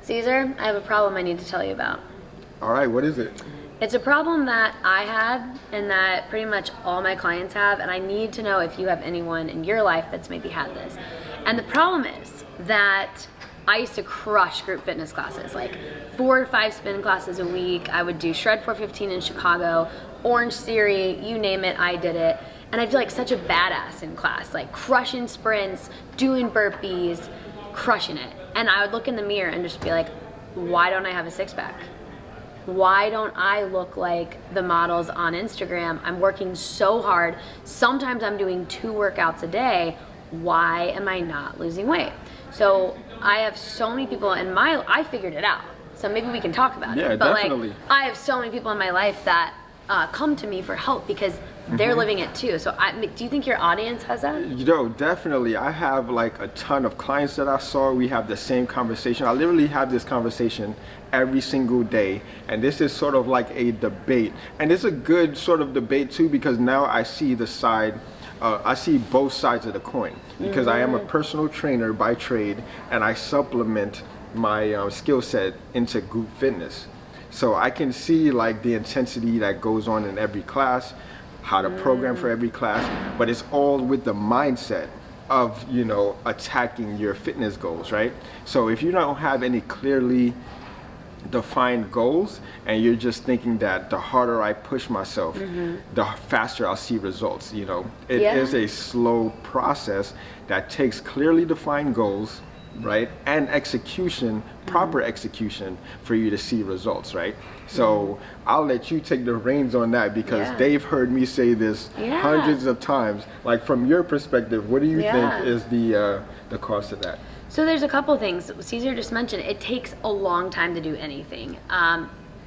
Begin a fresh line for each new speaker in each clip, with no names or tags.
Caesar, I have a problem I need to tell you about.
All right, what is it?
It's a problem that I had and that pretty much all my clients have, and I need to know if you have anyone in your life that's maybe had this. And the problem is that I used to crush group fitness classes, like 4 or 5 spin classes a week. I would do Shred 415 in Chicago, Orange Theory, you name it, I did it. And I feel like such a badass in class, like crushing sprints, doing burpees, crushing it. And I would look in the mirror and just be like, why don't I have a six-pack? Why don't I look like the models on Instagram? I'm working so hard. Sometimes I'm doing 2 workouts a day. Why am I not losing weight? So I have so many people in I figured it out. So maybe we can talk about
it.
But
definitely.
Like, I have so many people in my life that come to me for help because they're living it too. So do you think your audience has that?
Definitely. I have like a ton of clients that I saw. We have the same conversation. I literally have this conversation every single day. And this is sort of like a debate. And it's a good sort of debate too, because now I see the side, I see both sides of the coin. Because I am a personal trainer by trade and I supplement my skill set into group fitness. So I can see like the intensity that goes on in every class, how to program for every class, but it's all with the mindset of, you know, attacking your fitness goals, right? So if you don't have any clearly defined goals and you're just thinking that the harder I push myself, the faster I'll see results, you know, it is a slow process that takes clearly defined goals, right, and execution, proper execution for you to see results, right? So I'll let you take the reins on that because they've heard me say this hundreds of times. Like from your perspective, what do you think is the cost of that?
So there's a couple things. Caesar just mentioned it takes a long time to do anything.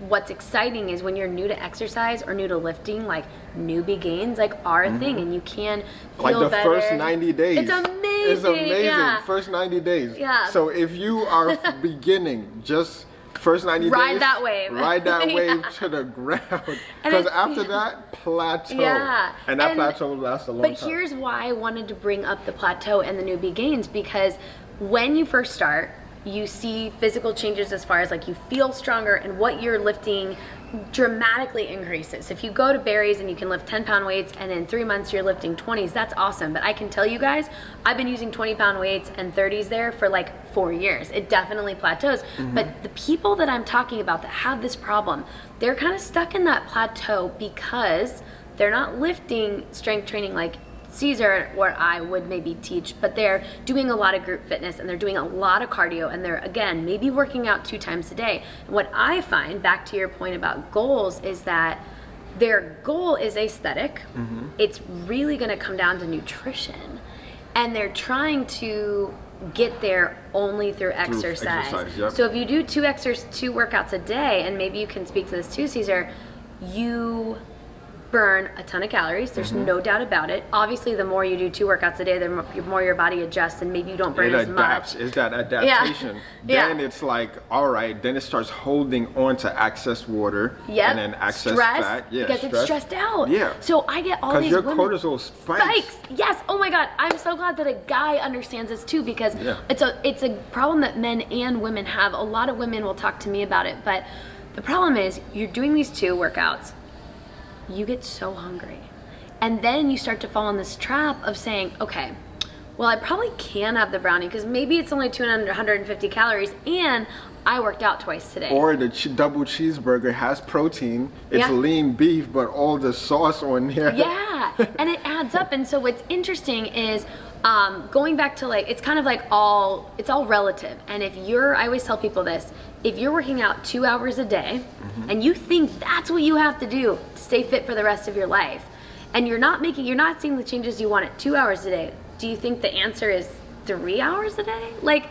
What's exciting is when you're new to exercise or new to lifting, like newbie gains like are a thing and you can feel
like the
better.
First 90 days.
It's amazing.
It's amazing.
Yeah.
First 90 days.
Yeah.
So if you are beginning, just first 90 days.
Ride that wave.
Ride that wave to the ground. Because after that, plateau.
Yeah.
And that plateau lasts a long time.
But here's why I wanted to bring up the plateau and the newbie gains, because when you first start, you see physical changes as far as like you feel stronger and what you're lifting dramatically increases. If you go to Barry's and you can lift 10-pound weights and in 3 months you're lifting 20s, that's awesome. But I can tell you guys, I've been using 20-pound weights and 30s there for like 4 years. It definitely plateaus. But the people that I'm talking about that have this problem, they're kind of stuck in that plateau because they're not lifting strength training like Caesar or I would maybe teach, but they're doing a lot of group fitness and they're doing a lot of cardio and they're, again, maybe working out 2 times a day. And what I find, back to your point about goals, is that their goal is aesthetic. It's really going to come down to nutrition. And they're trying to get there only through exercise. So if you do 2 workouts a day, and maybe you can speak to this too, Caesar, you burn a ton of calories. There's no doubt about it. Obviously, the more you do 2 workouts a day, the more your body adjusts, and maybe you don't burn as much.
It's that adaptation. Then it's like, all right, then it starts holding on to excess water and then excess fat.
Because it's stressed out.
Yeah.
So I get all these women.
Because your cortisol spikes.
Yes. Oh my God. I'm so glad that a guy understands this too, because it's a problem that men and women have. A lot of women will talk to me about it, but the problem is you're doing these 2 workouts. You get so hungry. And then you start to fall in this trap of saying, okay, well, I probably can have the brownie because maybe it's only 250 calories and I worked out twice today.
Or the double cheeseburger has protein. It's lean beef, but all the sauce on there.
Yeah, and it adds up. And so what's interesting is going back to like, it's kind of like it's all relative. And if I always tell people this, if you're working out 2 hours a day and you think that's what you have to do to stay fit for the rest of your life, and you're not seeing the changes you want at 2 hours a day, do you think the answer is 3 hours a day? Like,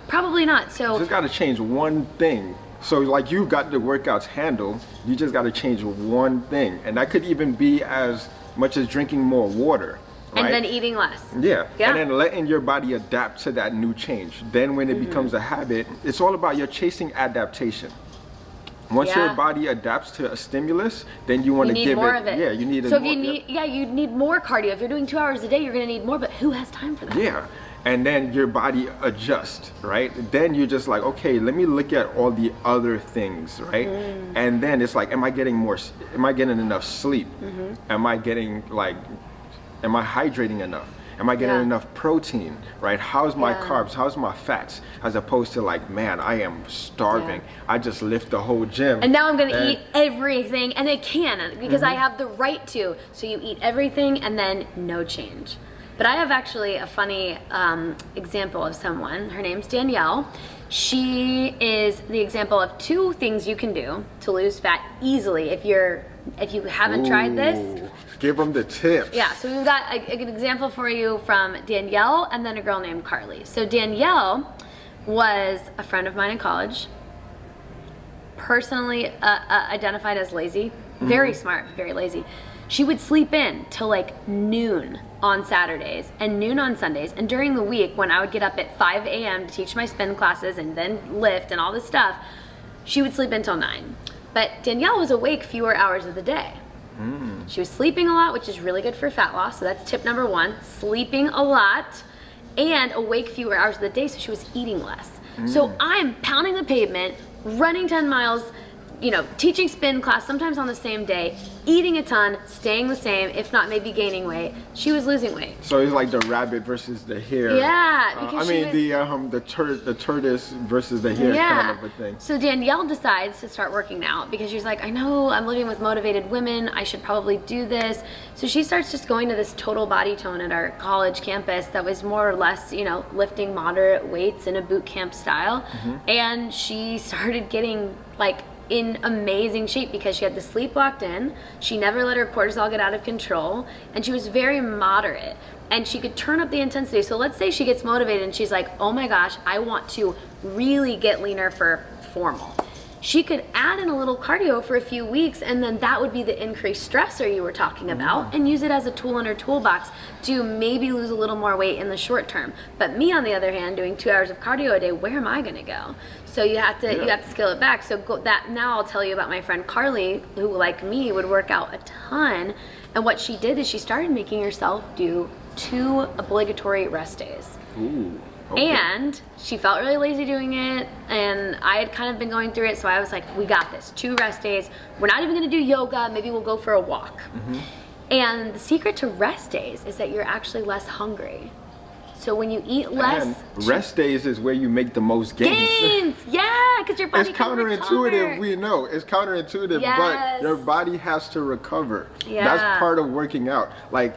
probably not. So
you just got to change one thing. So like you've got the workouts handled, you just got to change one thing. And that could even be as much as drinking more water. Right?
And then eating less.
Yeah. And then letting your body adapt to that new change. Then when it becomes a habit, it's all about you're chasing adaptation. Once your body adapts to a stimulus, then you want to give
more of it.
Yeah, you need
So if you need, you need more cardio. If you're doing 2 hours a day, you're going to need more. But who has time for that?
Yeah. and then your body adjusts, right? Then you're just like, okay, let me look at all the other things, right? And then it's like, am I getting enough sleep? Am I hydrating enough? Am I getting enough protein, right? How's my carbs? How's my fats? As opposed to like, man, I am starving. I just lift the whole gym.
And now I'm gonna eat everything, and I can, because I have the right to. So you eat everything and then no change. But I have actually a funny example of someone. Her name's Danielle. She is the example of 2 things you can do to lose fat easily if you haven't tried this.
Give them the tips.
Yeah, so we've got an example for you from Danielle and then a girl named Carly. So Danielle was a friend of mine in college, personally identified as lazy, very smart, very lazy. She would sleep in till like noon on Saturdays and noon on Sundays. And during the week, when I would get up at 5 a.m. to teach my spin classes and then lift and all this stuff, she would sleep until 9. But Danielle was awake fewer hours of the day. She was sleeping a lot, which is really good for fat loss. So that's tip number 1, sleeping a lot and awake fewer hours of the day. So she was eating less. So I'm pounding the pavement, running 10 miles, you know, teaching spin class, sometimes on the same day, eating a ton, staying the same, if not maybe gaining weight. She was losing weight.
So it's like the rabbit versus the hare.
Yeah,
because the tortoise versus the hare kind of a thing.
So Danielle decides to start working out because she's like, I know I'm living with motivated women, I should probably do this. So she starts just going to this total body tone at our college campus that was more or less, you know, lifting moderate weights in a boot camp style. And she started getting like in amazing shape because she had the sleep locked in, she never let her cortisol get out of control, and she was very moderate, and she could turn up the intensity. So let's say she gets motivated and she's like, oh my gosh, I want to really get leaner for formal. She could add in a little cardio for a few weeks, and then that would be the increased stressor you were talking about, and use it as a tool in her toolbox to maybe lose a little more weight in the short term. But me, on the other hand, doing 2 hours of cardio a day, where am I gonna go? So you have to scale it back. So now I'll tell you about my friend Carly, who like me would work out a ton, and what she did is she started making herself do 2 obligatory rest days.
Ooh. Okay.
And she felt really lazy doing it, and I had kind of been going through it, so I was like, we got this, 2 rest days. We're not even gonna do yoga, maybe we'll go for a walk. And the secret to rest days is that you're actually less hungry. So when you eat less...
And rest days is where you make the most gains.
Yeah, because your body
It's counterintuitive, we know. It's counterintuitive, but your body has to recover. That's part of working out. Like,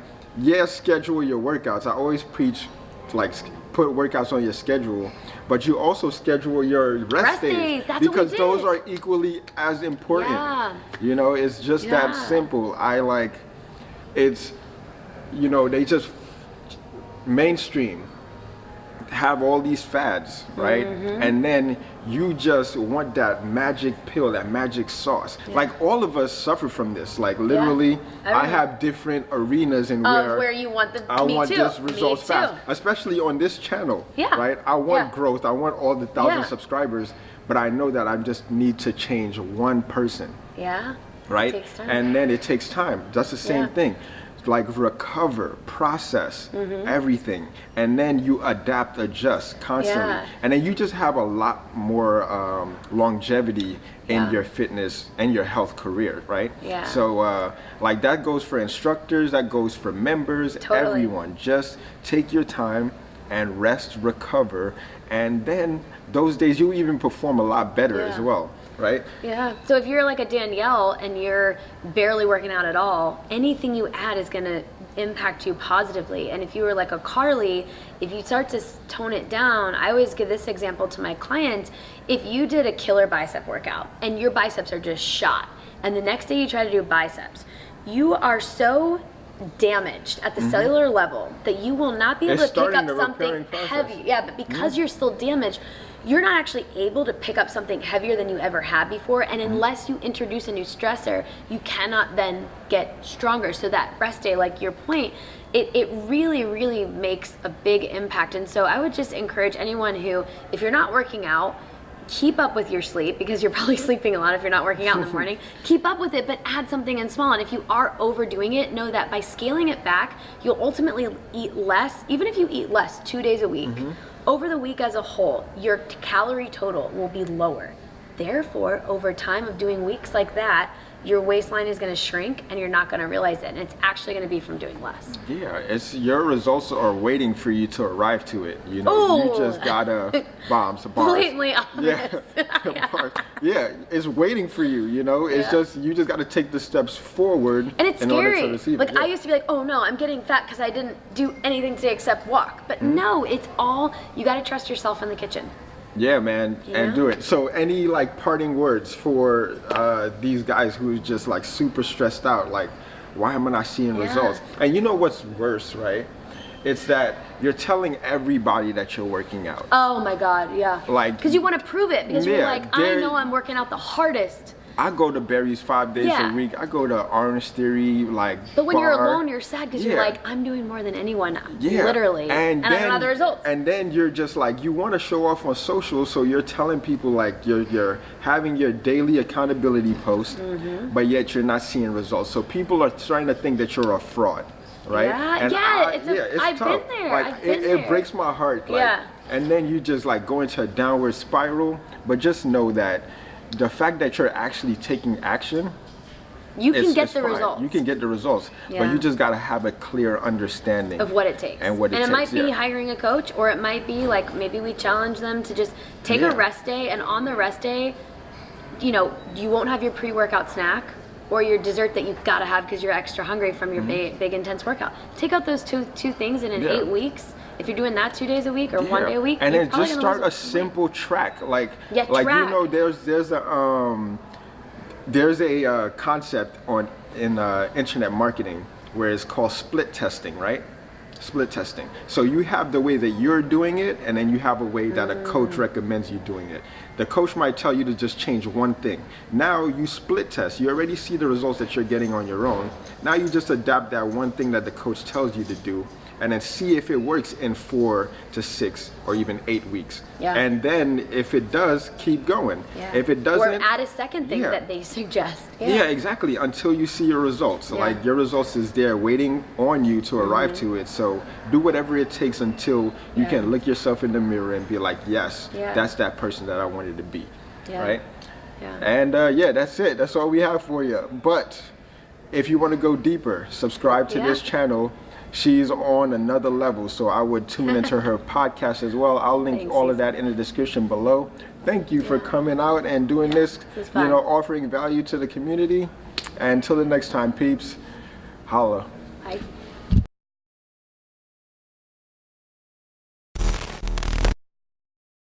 schedule your workouts. I always preach, like, put workouts on your schedule, but you also schedule your rest days.
That's
because
what we did.
Those are equally as important. You know, it's just that simple. It's, you know, they just mainstream have all these fads, right? And then you just want that magic pill, that magic sauce. Like, all of us suffer from this. Like, literally, I have different arenas in where
you want the
I want this results fast, especially on this channel, right? I want growth. I want all the 1,000 subscribers, but I know that I just need to change one person. Right?
It takes time.
And then it takes time. That's the same thing. Like, recover, process everything, and then you adapt, adjust constantly, and then you just have a lot more longevity in your fitness and your health career, right? So like, that goes for instructors, that goes for members, everyone. Just take your time and rest, recover, and then those days you even perform a lot better as well. Right?
So if you're like a Danielle and you're barely working out at all, anything you add is going to impact you positively. And if you were like a Carly, if you start to tone it down, I always give this example to my clients. If you did a killer bicep workout and your biceps are just shot, and the next day you try to do biceps, you are so damaged at the cellular level that you will not be able to pick up something heavy. But because you're still damaged, you're not actually able to pick up something heavier than you ever had before, and unless you introduce a new stressor, you cannot then get stronger. So that rest day, like your point, it really, really makes a big impact. And so I would just encourage anyone who, if you're not working out, keep up with your sleep, because you're probably sleeping a lot if you're not working out in the morning. Keep up with it, but add something in small. And if you are overdoing it, know that by scaling it back, you'll ultimately eat less. Even if you eat less 2 days a week, over the week as a whole, your calorie total will be lower. Therefore, over time of doing weeks like that, your waistline is going to shrink and you're not going to realize it. And it's actually going to be from doing less.
Yeah, it's your results are waiting for you to arrive to it. You know,
Ooh.
you just gotta bars.
Blatantly
Yeah,
honest.
bars. Yeah, it's waiting for you. You know, it's just you just got to take the steps forward.
And it's
in order
scary.
to receive
Like
it. Yeah.
I used to be like, oh no, I'm getting fat because I didn't do anything today except walk. But no, it's all, you got to trust yourself in the kitchen.
Yeah, man, and
know?
do it. So, any like parting words for these guys who's just like super stressed out? Like, why am I not seeing results? And you know what's worse, right? It's that you're telling everybody that you're working out.
Oh my God, yeah.
Like,
because you want to prove it. Because you're
yeah,
like, I know I'm working out the hardest.
I go to Barry's 5 days
Yeah.
a week. I go to Orange Theory, like.
But when you're
bar.
alone, you're sad because you're like, I'm doing more than anyone,
Yeah.
literally, and I don't have the results.
And then you're just like, you want to show off on social, so you're telling people like you're having your daily accountability post, but yet you're not seeing results. So people are trying to think that you're a fraud, right?
Yeah,
and
it's I've
tough.
been there.
Like
I've been
it
there.
breaks my heart. Like,
Yeah.
And then you just like go into a downward spiral. But just know that the fact that you're actually taking action,
You can get
it's
the
fine.
results.
You can get the results, but
Yeah.
you just gotta have a clear understanding
of what it takes.
and what it takes.
And it might be
yeah.
hiring a coach, or it might be like maybe we challenge them to just take a
Yeah.
rest day, and on the rest day, you know, you won't have your pre-workout snack or your dessert that you've got to have because you're extra hungry from your big intense workout. Take out those two things, and in 8 weeks, if you're doing that 2 days a week or 1 day a week,
and
you're
then
probably
just
gonna
start a
lose
simple track, like
Yeah,
like
track.
you know, there's a concept in internet marketing where it's called split testing, right? Split testing. So you have the way that you're doing it, and then you have a way that a coach recommends you doing it. The coach might tell you to just change one thing. Now you split test. You already see the results that you're getting on your own. Now you just adapt that one thing that the coach tells you to do, and then see if it works in 4 to 6 or even 8 weeks.
Yeah.
And then if it does, keep going.
Yeah.
If it doesn't,
or add a second thing
Yeah.
that they suggest.
yeah, exactly. Until you see your results.
Yeah.
Like your results is there waiting on you to arrive to it. So do whatever it takes until you can look yourself in the mirror and be like, yes, that's that person that I wanted to be.
Yeah.
Right?
Yeah.
And that's it. That's all we have for you. But if you want to go deeper, subscribe to this channel. She's on another level, so I would tune into her podcast as well. I'll link
Thanks,
all of that in the description below. Thank you for coming out and doing this,
is fun.
you know, offering value to the community. And until the next time, peeps, holla.
Bye.